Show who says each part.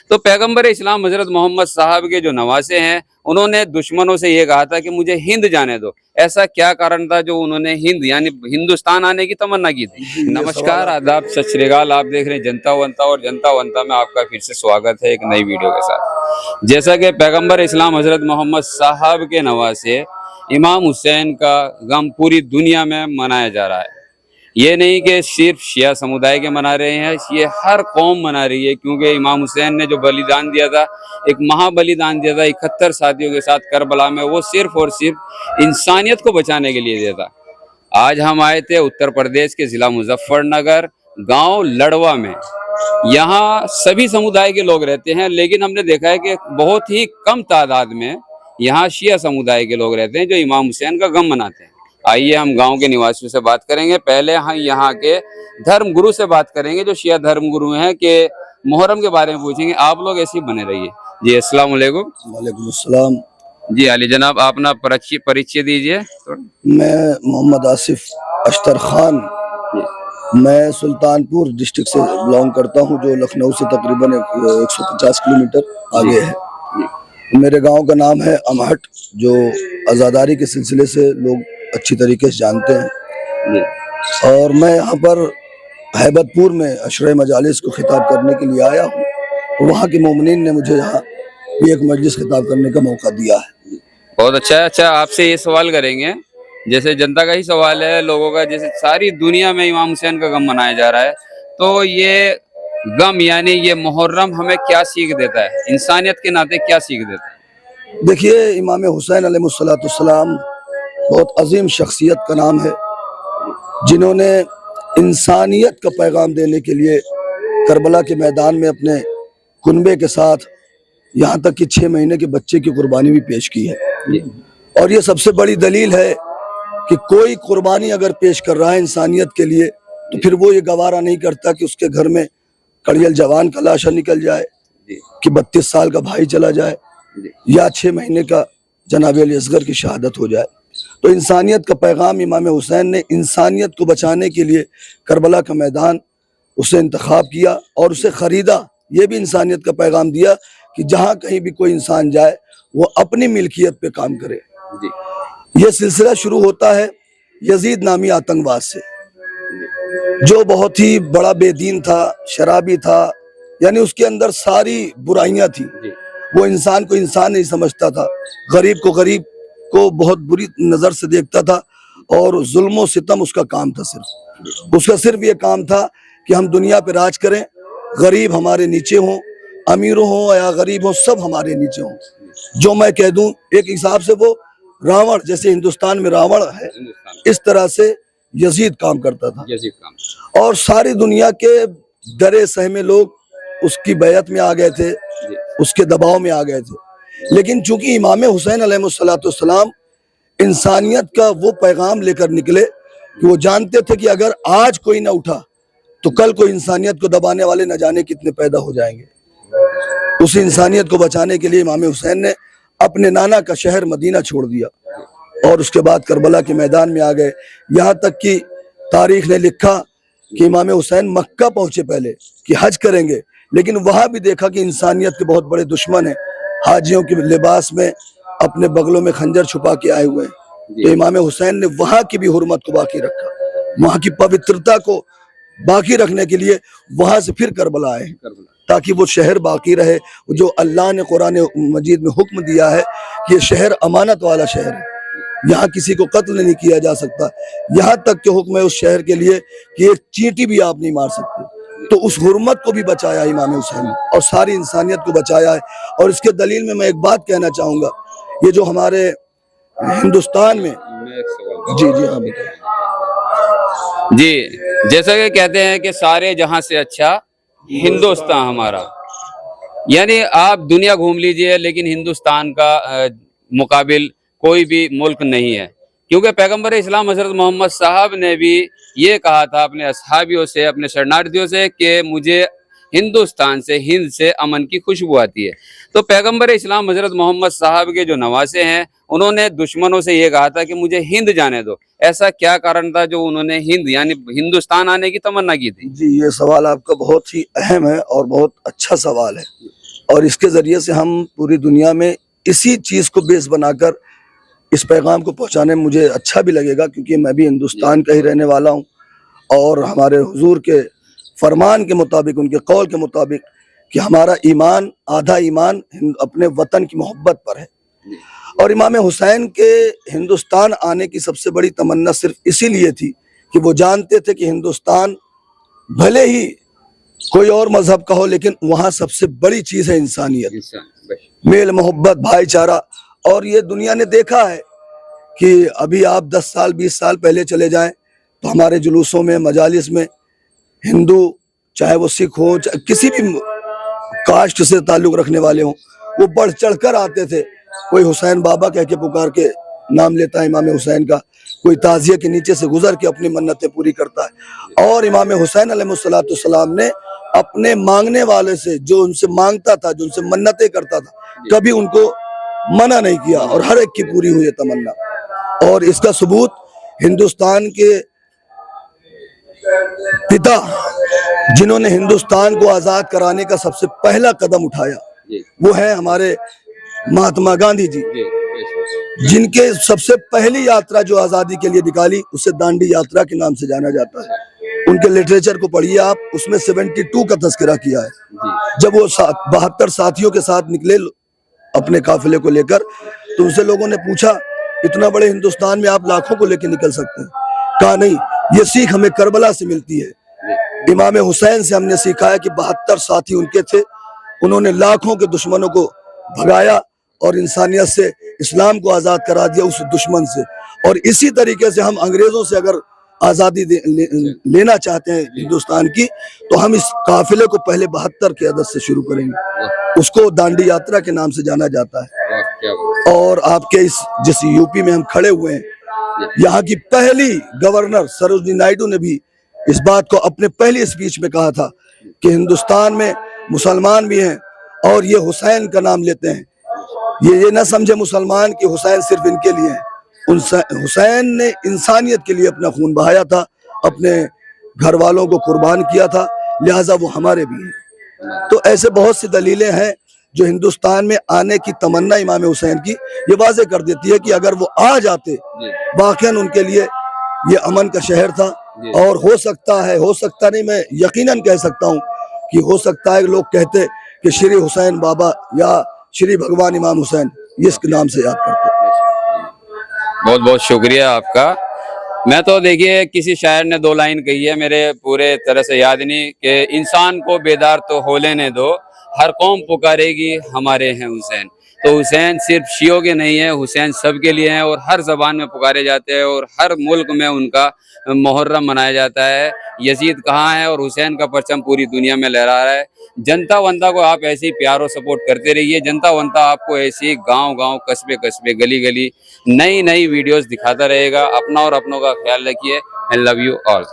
Speaker 1: تو پیغمبر اسلام حضرت محمد صاحب کے جو نواسے ہیں انہوں نے دشمنوں سے یہ کہا تھا کہ مجھے ہند جانے دو. ایسا کیا کارن تھا جو انہوں نے ہند یعنی ہندوستان آنے کی تمنا کی تھی؟ نمسکار، آداب، ست شری اکال. آپ دیکھ رہے ہیں جنتا ونتا، اور جنتا ونتا میں آپ کا پھر سے سواگت ہے ایک نئی ویڈیو کے ساتھ. جیسا کہ پیغمبر اسلام حضرت محمد صاحب کے نواسے امام حسین کا غم پوری دنیا میں منایا جا رہا ہے. یہ نہیں کہ صرف شیعہ سمودائے کے منا رہے ہیں، یہ ہر قوم منا رہی ہے، کیونکہ امام حسین نے جو بلیدان دیا تھا، ایک مہا بلیدان دیا تھا 71 ساتھیوں کے ساتھ کربلا میں، وہ صرف اور صرف انسانیت کو بچانے کے لیے دیا تھا. آج ہم آئے تھے اتر پردیش کے ضلع مظفر نگر گاؤں لڑوا میں. یہاں سبھی سمودائے کے لوگ رہتے ہیں، لیکن ہم نے دیکھا ہے کہ بہت ہی کم تعداد میں یہاں شیعہ سمودائے کے لوگ رہتے ہیں جو امام حسین کا غم مناتے ہیں. آئیے ہم گاؤں کے نواسیوں سے بات کریں گے. پہلے ہم یہاں کے دھرم گرو سے بات کریں گے جو شیعہ دھرم گرو ہیں، کہ محرم کے بارے میں پوچھیں گے. آپ لوگ ایسے ہی بنے رہیے. جی السلام علیکم.
Speaker 2: وعلیکم السلام.
Speaker 1: جی علی جناب، آپ اپنا پریچے دیجیے.
Speaker 2: میں محمد آصف اشتر خان، میں سلطان پور ڈسٹرکٹ سے بلانگ کرتا ہوں، جو لکھنؤ سے تقریباً 150 کلومیٹر آگے ہے. میرے گاؤں کا نام ہے امہٹ، جو آزاداری کے سلسلے سے لوگ اچھی طریقے سے جانتے ہیں. اور میں یہاں پر ہیبت پور میں عشرہ مجالس کو خطاب کرنے کے لیے آیا ہوں. وہاں کے مومنین نے مجھے یہاں ایک مجلس خطاب کرنے کا موقع دیا ہے.
Speaker 1: بہت اچھا ہے. اچھا، آپ سے یہ سوال کریں گے، جیسے جنتا کا ہی سوال ہے لوگوں کا، جیسے ساری دنیا میں امام حسین کا غم منایا جا رہا ہے، تو یہ غم یعنی یہ محرم ہمیں کیا سیکھ دیتا ہے، انسانیت کے ناطے کیا سیکھ دیتا ہے؟
Speaker 2: دیکھیے، امام حسین علیہ السلام بہت عظیم شخصیت کا نام ہے، جنہوں نے انسانیت کا پیغام دینے کے لیے کربلا کے میدان میں اپنے کنبے کے ساتھ یہاں تک کہ 6 مہینے کے بچے کی قربانی بھی پیش کی ہے. اور یہ سب سے بڑی دلیل ہے کہ کوئی قربانی اگر پیش کر رہا ہے انسانیت کے لیے، تو پھر وہ یہ گوارا نہیں کرتا کہ اس کے گھر میں کڑیل جوان کا لاشا نکل جائے، کہ 32 سال کا بھائی چلا جائے، یا 6 مہینے کا جناب علی اصغر کی شہادت ہو جائے. تو انسانیت کا پیغام امام حسین نے انسانیت کو بچانے کے لیے کربلا کا میدان اسے انتخاب کیا اور اسے خریدا. یہ بھی انسانیت کا پیغام دیا کہ جہاں کہیں بھی کوئی انسان جائے وہ اپنی ملکیت پہ کام کرے. یہ سلسلہ شروع ہوتا ہے یزید نامی آتنکواد سے، جو بہت ہی بڑا بے دین تھا، شرابی تھا، یعنی اس کے اندر ساری برائیاں تھیں. وہ انسان کو انسان نہیں سمجھتا تھا، غریب کو بہت بری نظر سے دیکھتا تھا، اور ظلم و ستم اس کا کام تھا. اس کا صرف یہ کام تھا کہ ہم دنیا پہ راج کریں، غریب ہمارے نیچے ہوں، امیروں ہوں یا غریب ہوں، سب ہمارے نیچے ہوں. جو میں کہہ دوں، ایک حساب سے وہ راوڑ، جیسے ہندوستان میں راوڑ ہے، اس طرح سے یزید کام کرتا تھا. اور ساری دنیا کے ڈرے سہمے لوگ اس کی بیعت میں آ گئے تھے، اس کے دباؤ میں آ گئے تھے. لیکن چونکہ امام حسین علیہ السلام انسانیت کا وہ پیغام لے کر نکلے کہ وہ جانتے تھے کہ اگر آج کوئی نہ اٹھا تو کل کوئی انسانیت کو دبانے والے نہ جانے کتنے پیدا ہو جائیں گے. اس انسانیت کو بچانے کے لیے امام حسین نے اپنے نانا کا شہر مدینہ چھوڑ دیا، اور اس کے بعد کربلا کے میدان میں آ گئے. یہاں تک کہ تاریخ نے لکھا کہ امام حسین مکہ پہنچے پہلے کہ حج کریں گے، لیکن وہاں بھی دیکھا کہ انسانیت کے بہت بڑے دشمن ہیں، حاجیوں کے لباس میں اپنے بغلوں میں خنجر چھپا کے آئے ہوئے ہیں. تو امام حسین نے وہاں کی بھی حرمت کو باقی رکھا، وہاں کی پوترتا کو باقی رکھنے کے لیے وہاں سے پھر کربلا آئے، تاکہ وہ شہر باقی رہے. جو اللہ نے قرآن مجید میں حکم دیا ہے کہ یہ شہر امانت والا شہر ہے، یہاں کسی کو قتل نہیں کیا جا سکتا، یہاں تک کہ حکم ہے اس شہر کے لیے کہ ایک چینٹی بھی آپ نہیں مار سکتے. تو اس حرمت کو بھی بچایا امام حسین نے، اور ساری انسانیت کو بچایا ہے. اور اس کے دلیل میں ایک بات کہنا چاہوں گا، یہ جو ہمارے ہندوستان میں
Speaker 1: جی جیسا کہ کہتے ہیں کہ سارے جہاں سے اچھا ہندوستان ہمارا، یعنی آپ دنیا گھوم لیجئے لیکن ہندوستان کا مقابل کوئی بھی ملک نہیں ہے. کیونکہ پیغمبر اسلام حضرت محمد صاحب نے بھی یہ کہا تھا اپنے اصحابیوں سے، اپنے شرناردھیوں سے، کہ مجھے ہندوستان سے، ہند سے امن کی خوشبو آتی ہے. تو پیغمبر اسلام حضرت محمد صاحب کے جو نواسے ہیں انہوں نے دشمنوں سے یہ کہا تھا کہ مجھے ہند جانے دو. ایسا کیا کارن تھا جو انہوں نے ہند یعنی ہندوستان آنے کی تمنا کی تھی؟
Speaker 2: جی، یہ سوال آپ کا بہت ہی اہم ہے اور بہت اچھا سوال ہے. اور اس کے ذریعے سے ہم پوری دنیا میں اسی چیز کو بیس بنا کر اس پیغام کو پہنچانے میں مجھے اچھا بھی لگے گا، کیونکہ میں بھی ہندوستان کا ہی رہنے والا ہوں، اور ہمارے حضور کے فرمان کے مطابق، ان کے قول کے مطابق کہ ہمارا ایمان، آدھا ایمان اپنے وطن کی محبت پر ہے۔ اور امام حسین کے ہندوستان آنے کی سب سے بڑی تمنا صرف اسی لیے تھی کہ وہ جانتے تھے کہ ہندوستان بھلے ہی کوئی اور مذہب کا ہو، لیکن وہاں سب سے بڑی چیز ہے انسانیت، میل محبت، بھائی چارہ۔ اور یہ دنیا نے دیکھا ہے کہ ابھی آپ 10 سال 20 سال پہلے چلے جائیں تو ہمارے جلوسوں میں، مجالس میں ہندو، چاہے وہ سکھ ہو، چاہے کسی بھی کاسٹ سے تعلق رکھنے والے ہوں، وہ بڑھ چڑھ کر آتے تھے۔ کوئی حسین بابا کہہ کے پکار کے نام لیتا ہے امام حسین کا، کوئی تعزیہ کے نیچے سے گزر کے اپنی منتیں پوری کرتا ہے۔ اور امام حسین علیہ السلام نے اپنے مانگنے والے سے، جو ان سے مانگتا تھا، جو ان سے منتیں کرتا تھا، کبھی ان کو منع نہیں کیا، اور ہر ایک کی پوری ہوئی ہے تمنا۔ اور اس کا ثبوت ہندوستان کے پتا، جنہوں نے ہندوستان کو آزاد کرانے کا سب سے پہلا قدم اٹھایا، وہ ہیں ہمارے مہاتما گاندھی جی، جن کے سب سے پہلی یاترا جو آزادی کے لیے نکالی، اسے دانڈی یاترا کے نام سے جانا جاتا ہے۔ ان کے لٹریچر کو پڑھیے آپ، اس میں 72 کا تذکرہ کیا ہے۔ جب وہ 72 ساتھیوں کے ساتھ نکلے اپنے قافلے کو لے کر، تو ان سے لوگوں نے پوچھا اتنا بڑے ہندوستان میں آپ لاکھوں کو لے کے نکل سکتے ہیں؟ کہا نہیں، یہ سیکھ ہمیں کربلا سے ملتی ہے، امام حسین سے ہم نے سیکھا ہے کہ 72 ساتھی ان کے تھے، انہوں نے لاکھوں کے دشمنوں کو بھگایا اور انسانیت سے، اسلام کو آزاد کرا دیا اس دشمن سے۔ اور اسی طریقے سے ہم انگریزوں سے اگر آزادی لینا چاہتے ہیں ہندوستان کی، تو ہم اس قافلے کو پہلے 72 کے عدد سے شروع کریں گے، اس کو دانڈی یاترا کے نام سے جانا جاتا ہے۔ اور آپ کے جس یو پی میں ہم کھڑے ہوئے ہیں، یہاں کی پہلی گورنر سروجنی نائیڈو نے بھی اس بات کو اپنے پہلی اسپیچ میں کہا تھا کہ ہندوستان میں مسلمان بھی ہیں اور یہ حسین کا نام لیتے ہیں، یہ نہ سمجھے مسلمان کہ حسین صرف ان کے لیے ہیں، حسین نے انسانیت کے لیے اپنا خون بہایا تھا، اپنے گھر والوں کو قربان کیا تھا، لہٰذا وہ ہمارے بھی ہیں۔ تو ایسے بہت سی دلیلیں ہیں جو ہندوستان میں آنے کی تمنا امام حسین کی یہ واضح کر دیتی ہے کہ اگر وہ آ جاتے، واقعاً ان کے لیے یہ امن کا شہر تھا۔ اور ہو سکتا نہیں، میں یقیناً کہہ سکتا ہوں کہ ہو سکتا ہے لوگ کہتے کہ شری حسین بابا یا شری بھگوان امام حسین، یہ اس کے نام سے یاد کرتے۔
Speaker 1: بہت بہت شکریہ آپ کا۔ میں تو دیکھیے کسی شاعر نے 2 لائن کہی ہے، میرے پورے طرح سے یاد نہیں، کہ انسان کو بیدار تو ہو لینے دو، ہر قوم پکارے گی ہمارے ہیں حسین۔ تو حسین صرف شیعوں کے نہیں ہے، حسین سب کے لیے ہیں، اور ہر زبان میں پکارے جاتے ہیں، اور ہر ملک میں ان کا محرم منایا جاتا ہے۔ یزید کہاں ہے اور حسین کا پرچم پوری دنیا میں لہرا رہا ہے۔ جنتا ونتا کو آپ ایسے ہی پیار و سپورٹ کرتے رہیے، جنتا ونتا آپ کو ایسی گاؤں گاؤں، قصبے قصبے، گلی گلی نئی ویڈیوز دکھاتا رہے گا۔ اپنا اور اپنوں کا خیال رکھیے۔ I love you all.